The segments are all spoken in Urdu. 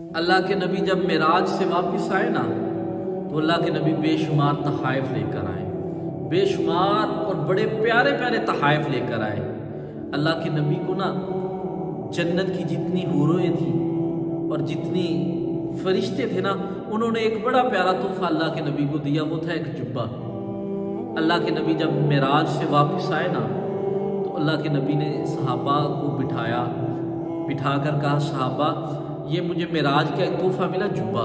اللہ کے نبی جب معراج سے واپس آئے نا تو اللہ کے نبی بے شمار تحائف لے کر آئے، بے شمار اور بڑے پیارے پیارے تحائف لے کر آئے۔ اللہ کے نبی کو نا جنت کی جتنی حوریں تھیں اور جتنی فرشتے تھے نا، انہوں نے ایک بڑا پیارا تحفہ اللہ کے نبی کو دیا، وہ تھا ایک جبہ۔ اللہ کے نبی جب معراج سے واپس آئے نا تو اللہ کے نبی نے صحابہ کو بٹھا کر کہا، صحابہ یہ مجھے معراج کا ایک تحفہ ملا، جبہ،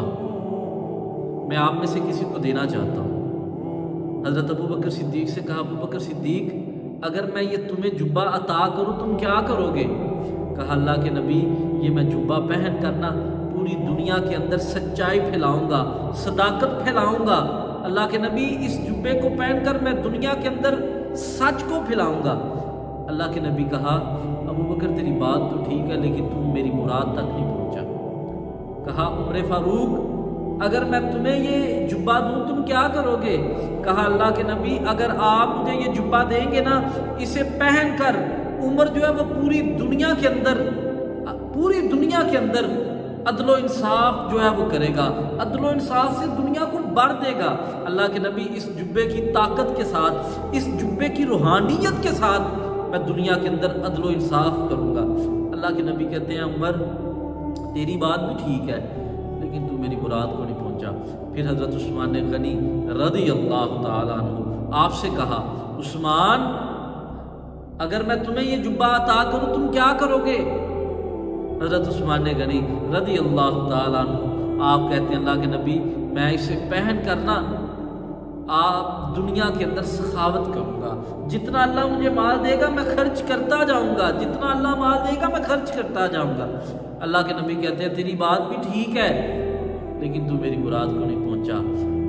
میں آپ میں سے کسی کو دینا چاہتا ہوں۔ حضرت ابو بکر صدیق سے کہا، ابو بکر صدیق اگر میں یہ تمہیں جبہ عطا کروں تم کیا کرو گے؟ کہا اللہ کے نبی یہ میں جبہ پہن کرنا پوری دنیا کے اندر سچائی پھیلاؤں گا، صداقت پھیلاؤں گا۔ اللہ کے نبی اس جبے کو پہن کر میں دنیا کے اندر سچ کو پھیلاؤں گا۔ اللہ کے نبی کہا، ابو بکر تیری بات تو ٹھیک ہے لیکن تم میری مراد تک نہیں پہنچا۔ کہا عمر فاروق اگر میں تمہیں یہ جبہ دوں تم کیا کرو گے؟ کہا اللہ کے نبی اگر آپ مجھے یہ جبہ دیں گے نا، اسے پہن کر عمر جو ہے وہ پوری دنیا کے اندر عدل و انصاف جو ہے وہ کرے گا، عدل و انصاف سے دنیا کو بھر دے گا۔ اللہ کے نبی اس جبے کی طاقت کے ساتھ، اس جبے کی روحانیت کے ساتھ میں دنیا کے اندر عدل و انصاف کروں گا۔ اللہ کے نبی کہتے ہیں عمر تیری بات بھی ٹھیک ہے لیکن تو میری مراد کو نہیں پہنچا۔ پھر حضرت عثمان غنی رضی اللہ تعالیٰ عنہ آپ سے کہا، عثمان اگر میں تمہیں یہ جبہ عطا کروں تم کیا کرو گے؟ حضرت عثمان غنی رضی اللہ تعالیٰ عنہ آپ کہتے ہیں اللہ کے نبی میں اسے پہن کرنا آپ دنیا کے اندر سخاوت کروں گا، جتنا اللہ مجھے مال دے گا میں خرچ کرتا جاؤں گا، جتنا اللہ مال دے گا میں خرچ کرتا جاؤں گا۔ اللہ کے نبی کہتے ہیں تیری بات بھی ٹھیک ہے لیکن تو میری مراد کو نہیں پہنچا۔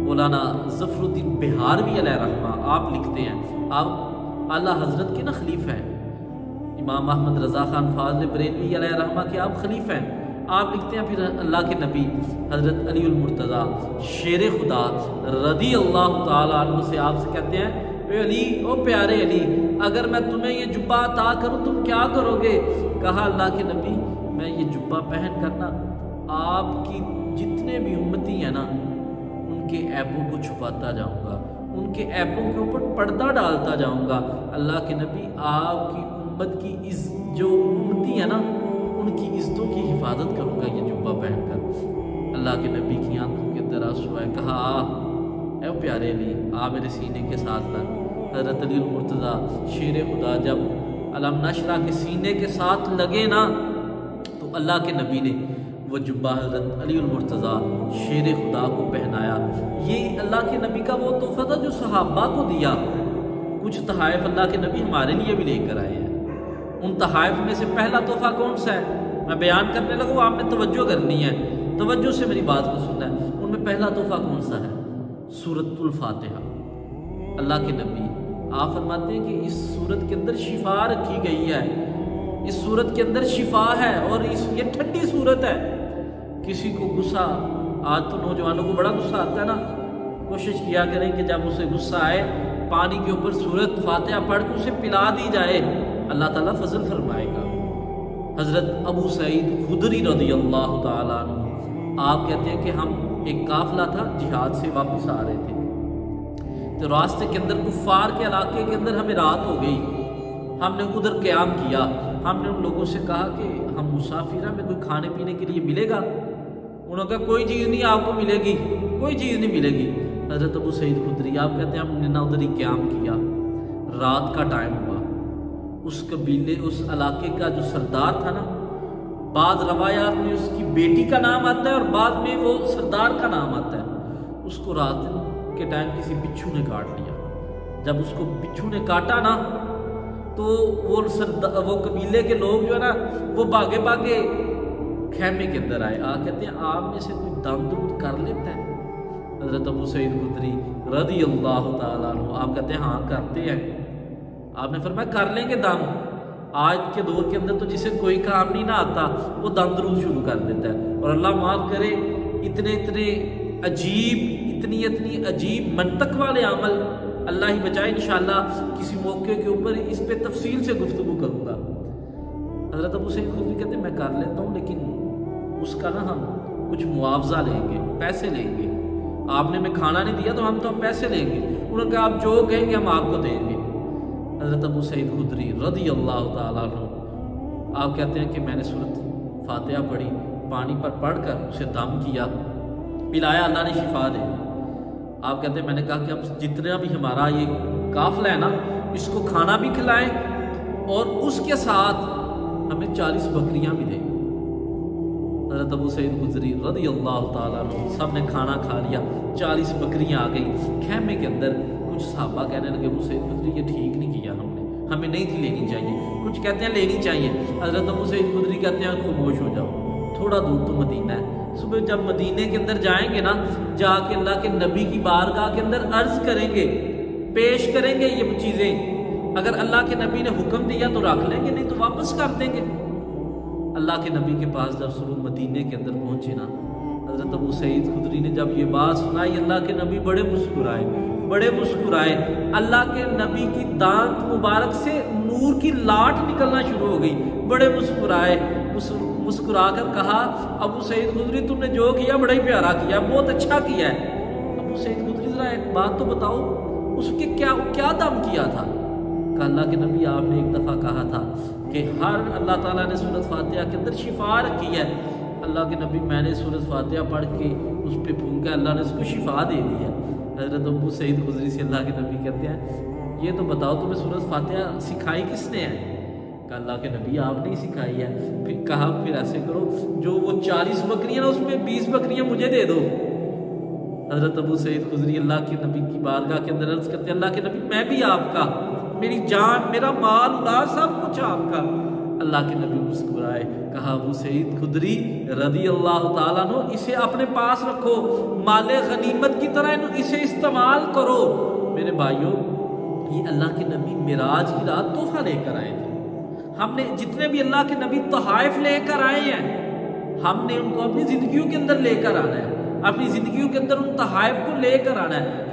مولانا ظفر الدین بہاروی علیہ رحمہ آپ لکھتے ہیں، آپ اعلیٰ حضرت کے نا خلیفہ ہیں، امام احمد رضا خان فاضل بریلوی علیہ رحمہ کے آپ خلیفہ ہیں۔ آپ لکھتے ہیں پھر اللہ کے نبی حضرت علی المرتضیٰ شیر خدا رضی اللہ تعالیٰ عنہ سے آپ سے کہتے ہیں، اے علی، او پیارے علی، اگر میں تمہیں یہ جبہ عطا کروں تم کیا کرو گے؟ کہا اللہ کے نبی میں یہ جبہ پہن کرنا آپ کی جتنے بھی امتی ہیں نا ان کے عیبوں کو چھپاتا جاؤں گا، ان کے عیبوں کے اوپر پردہ ڈالتا جاؤں گا۔ اللہ کے نبی آپ کی امت کی جو امتی ہے نا ان کی عزتوں کی حفاظت کروں گا یہ جبہ پہن کر۔ اللہ کے نبی کی آنکھوں کے اندر آنسو آئے، کہا اے پیارے علی آ میرے سینے کے ساتھ لگ۔ حضرت علی المرتضیٰ شیر خدا جب علم نشرہ کے سینے کے ساتھ لگے نا تو اللہ کے نبی نے وہ جبہ حضرت علی المرتضیٰ شیر خدا کو پہنایا۔ یہ اللہ کے نبی کا وہ تحفہ تھا جو صحابہ کو دیا۔ کچھ تحائف اللہ کے نبی ہمارے لیے بھی لے کر آئے ہیں۔ ان تحائف میں سے پہلا تحفہ کون سا ہے؟ میں بیان کرنے لگوں آپ نے توجہ کرنی ہے، توجہ سے میری بات کو سننا ہے۔ ان میں پہلا تحفہ کون سا ہے؟ سورۃ الفاتحہ۔ اللہ کے نبی آپ فرماتے ہیں کہ اس سورت کے اندر شفا رکھی گئی ہے، اس سورت کے اندر شفا ہے اور یہ ٹھنڈی سورت ہے۔ کسی کو غصہ، آج تو نوجوانوں کو بڑا غصہ آتا ہے نا، کوشش کیا کریں کہ جب اسے غصہ آئے پانی کے اوپر سورۃ فاتحہ پڑھ کے اسے پلا دی جائے، اللہ تعالیٰ فضل فرمائے گا۔ حضرت ابو سعید خدری رضی اللہ تعالیٰ عنہ آپ کہتے ہیں کہ ہم ایک قافلہ تھا جہاد سے واپس آ رہے تھے تو راستے کے اندر کفار کے علاقے کے اندر ہمیں رات ہو گئی، ہم نے ادھر قیام کیا۔ ہم نے ان لوگوں سے کہا کہ ہم مسافر ہیں، ہمیں کوئی کھانے پینے کے لیے ملے گا؟ انہوں نے کہا کوئی چیز نہیں آپ کو ملے گی، کوئی چیز نہیں ملے گی۔ حضرت ابو سعید خدری آپ کہتے ہیں ہم نے نہ ادھر ہی قیام کیا، رات کا ٹائم ہوا، اس قبیلے اس علاقے کا جو سردار تھا نا، بعض روایات میں اس کی بیٹی کا نام آتا ہے اور بعد میں وہ سردار کا نام آتا ہے، اس کو رات کے ٹائم کسی بچھو نے کاٹ لیا۔ جب اس کو بچھو نے کاٹا نا تو وہ قبیلے کے لوگ جو ہے نا وہ بھاگے خیمے کے اندر آئے، کہتے ہیں آپ میں سے کوئی دم درود کر لیتا ہے؟ حضرت ابو سعید خدری رضی اللہ تعالیٰ عنہ آپ کہتے ہیں ہاں کرتے ہیں۔ آپ نے فرمایا کر لیں گے دم۔ آج کے دور کے اندر تو جسے کوئی کام نہیں نہ آتا وہ دم درود شروع کر دیتا ہے، اور اللہ معاف کرے اتنے اتنی عجیب منطق والے عمل اللہ ہی بچائے، انشاءاللہ کسی موقع کے اوپر اس پہ تفصیل سے گفتگو کروں گا۔ حضرت ابو سعید خدری کہتے ہیں میں کر لیتا ہوں لیکن اس کا نا ہم کچھ معاوضہ لیں گے، پیسے لیں گے، آپ نے ہمیں کھانا نہیں دیا تو ہم پیسے لیں گے۔ انہوں نے کہا آپ جو کہیں گے ہم آپ کو دیں گے۔ حضرت ابو سعید خدری رضی اللہ تعالیٰ عنہ آپ کہتے ہیں کہ میں نے سورۃ فاتحہ پڑھی، پانی پر پڑھ کر اسے دم کیا، پلایا، اللہ نے شفا دے دی۔ آپ کہتے ہیں میں نے کہا کہ اب جتنا بھی ہمارا یہ قافلہ ہے نا، اس کو کھانا بھی کھلائیں اور اس کے ساتھ ہمیں 40 بکریاں بھی دیں۔ حضرت ابو سعید خدری رضی اللہ تعالیٰ عنہ سب نے کھانا کھا لیا، 40 بکریاں آ گئی خیمے کے اندر۔ کچھ صحابہ کہنے لگے ابو سعید خدری یہ ٹھیک نہیں کیا ہمیں نہیں تھی لینی چاہیے، کچھ کہتے ہیں لینی چاہیے۔ حضرت ابو سعید خدری کہتے ہیں خاموش ہو جاؤ، تھوڑا دور تو مدینہ ہے، صبح جب مدینے کے اندر جائیں گے نا، جا کے اللہ کے نبی کی بارگاہ کے اندر عرض کریں گے، پیش کریں گے یہ چیزیں، اگر اللہ کے نبی نے حکم دیا تو رکھ لیں گے، نہیں تو واپس کر دیں گے۔ اللہ کے نبی کے پاس جب صبح مدینے کے اندر پہنچے نا، حضرت ابو سعید خدری نے جب یہ بات سنائی، اللہ کے نبی بڑے مسکرائے۔ اللہ کے نبی کی دانت مبارک سے نور کی لاٹ نکلنا شروع ہو گئی، بڑے مسکرا کر کہا ابو سعید خدری تم نے جو کیا بڑا ہی پیارا کیا، بہت اچھا کیا ہے۔ ابو سعید خدری ذرا ایک بات تو بتاؤ، اس کے کیا دم کیا تھا؟ کہ اللہ کے نبی آپ نے ایک دفعہ کہا تھا کہ ہر اللہ تعالیٰ نے سورۃ فاتحہ کے اندر شفا رکھی ہے۔ اللہ کے نبی میں نے سورۃ فاتحہ پڑھ کے اس پہ پھونکا، اللہ نے اس کو شفا دے دی ہے۔ حضرت ابو سعید خدری سے اللہ کے نبی کہتے ہیں یہ تو بتاؤ تمہیں سورۃ فاتحہ سکھائی کس نے ہے؟ کہ اللہ کے نبی آپ نے ہی سکھائی ہے۔ پھر کہا پھر ایسے کرو، جو وہ 40 بکریاں نا اس میں 20 بکریاں مجھے دے دو۔ حضرت ابو سعید خدری اللہ کے نبی کی بارگاہ کے اندر عرض کرتے ہیں اللہ کے نبی میں بھی آپ کا، میری جان، میرا مال اولاد سب کچھ آپ کا۔ اللہ کے نبی مسکرائے، کہا ابو سعید خدری رضی اللہ تعالیٰ عنہ اسے اپنے پاس رکھو، مال غنیمت کی طرح اسے استعمال کرو۔ میرے بھائیوں، یہ اللہ کے نبی معراج کی رات تحفہ لے کر آئے تھے۔ ہم نے جتنے بھی اللہ کے نبی تحائف لے کر آئے ہیں، ہم نے ان کو اپنی زندگیوں کے اندر لے کر آنا ہے، اپنی زندگیوں کے اندر ان تحائف کو لے کر آنا ہے۔